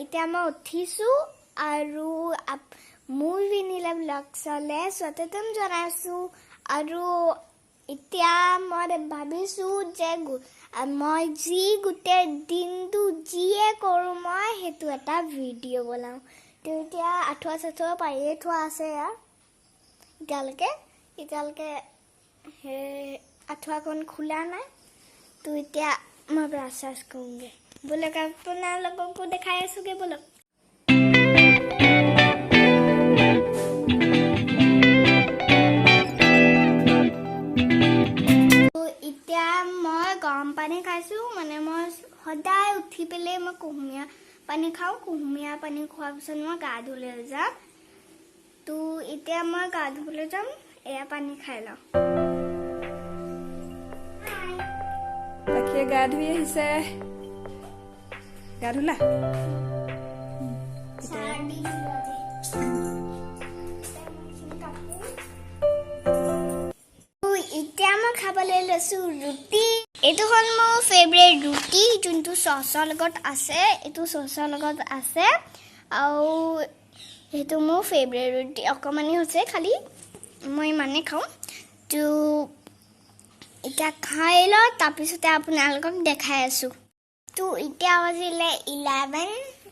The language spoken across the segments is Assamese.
এতিয়া মই উঠিছো আৰু মোৰ ভিনিলা ব্লগ চলে স্বাগতম জনাইছো আৰু এতিয়া মই ভাবিছো যে মই যি গোটেই দিনটো যিয়ে কৰোঁ মই হেতু এটা ভিডিঅ' বনাওঁ তো এতিয়া আঠুৱা চাঠুৱা পাৰিয়ে থোৱা আছে এতিয়ালৈকে আঠুৱাখন খোলা নাই তো এতিয়া মই ব্ৰাছ চাছ কৰোঁগে बोलक आपको दिखाया सुगे बोलो तो इतना मैं गरम पानी खाइसु माने मैं सदाय उठी पेले मैं कुहुमिया पानी खाऊं कुहुमिया पानी खुआ पिছত मैं गा धुले जा तो इतना मैं गा धुले जाम एया पानी खाइ ल ताके गा धुई हिसे गाधुला इतना मैं खाबले लसु रुटी एतु हल मोर फेवरेट रुटी जोंतु ससर लगत आसे एतु ससर लगत आसे आउ एतु मोर फेवरेट रुटी अकमानी होसे खाली মই মানে খাও তো এটা খাইলো তাপিছতে আপোনালোকক দেখাই আছো तो इतना बजिले 11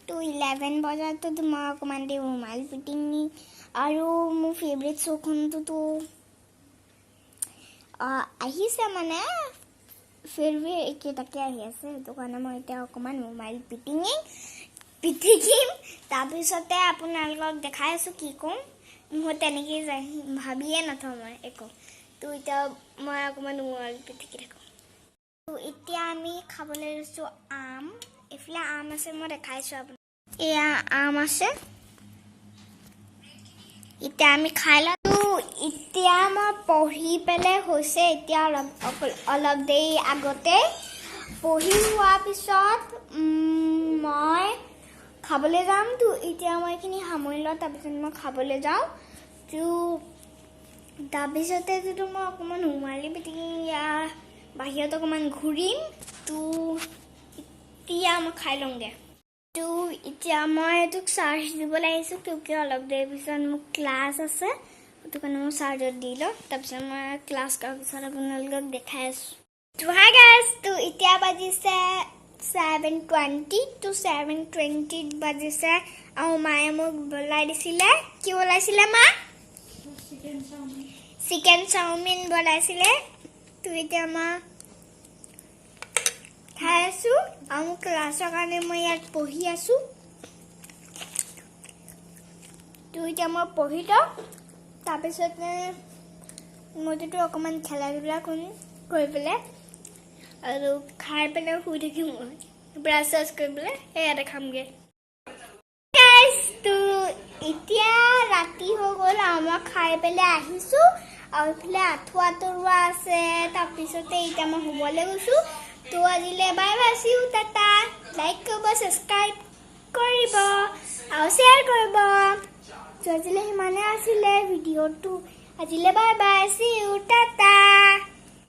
to 11 बजात तो मैं अकमान दे मोबाइल पिटिंग और मो फेवरेट शो खन तो আহিছে মানে फिर भी एकेटाके आहि আছে तो কাৰণে মই এটা অকমান মোবাইল পিটিকিম তাৰপিছতে আপোনালোকক দেখাই আছো কি কম মই তেনেকৈ ভাবিয়ে নথওঁ মই একো তো এটা মই অকমান মোবাইল পিটিকি থাকো तो इतना आमी खाबले रसो आम इफला आम আছে মই দেখাইছো আপোন এয়া আম আছে ইটা আমি খাইলা তো ইতিয়া মই পঢ়ি পেলে হৈছে ইতিয়া অলপ দেই আগতে পঢ়ি হোৱা পিছত মই খাবলে যাম তো ইতিয়া মই কিনি হামৰিল তাৰপিছত মই খাবলে যাও তো তাৰপিছতে তো মই অকমান হুমালি পিটিয়া बाहिर अकमान घूरिम तो इतना मैं खाई लूँगे तो इतना मैं तो चार्ज দিব লাগিছো क्योंकि अलग देर पिছত মোৰ ক্লাস আছে তো কাৰণে মই চাৰ্জত দিলো তাৰপিছত মই ক্লাস কৰাৰ পিছত আপোনালোকক দেখাই আছো তো হাই গাইস তো এতিয়া বাজিছে 7:20 তো 7:20 বাজিছে আৰু মায়ে মোক বলাই দিছিলে কি বলাইছিলে মা চিকেন চাউমিন বলাইছিলে तो इतना मैं खाई आसो क्लासर कारण मैं इतना पढ़ी आसो तो इतना मैं पढ़ी लो तारपिछते मैं तो अकमान खेला धूला कर पे और खाई पे शुई थी ब्राश चार्ज कर पे खामगे तो इतना राति हो गल मैं खाई पे और इफाले आठुआ तरुआ আছে তাৰপিছতে ইটা মই শুবলে গৈছো তো আজিলে বাই বাই সি ইউ টাটা লাইক কৰিব সাবস্ক্ৰাইব কৰিব আৰু শেয়াৰ কৰিব তো আজিলে হিমানে আছিলে ভিডিওটো আজিলে বাই বাই সি ইউ টাটা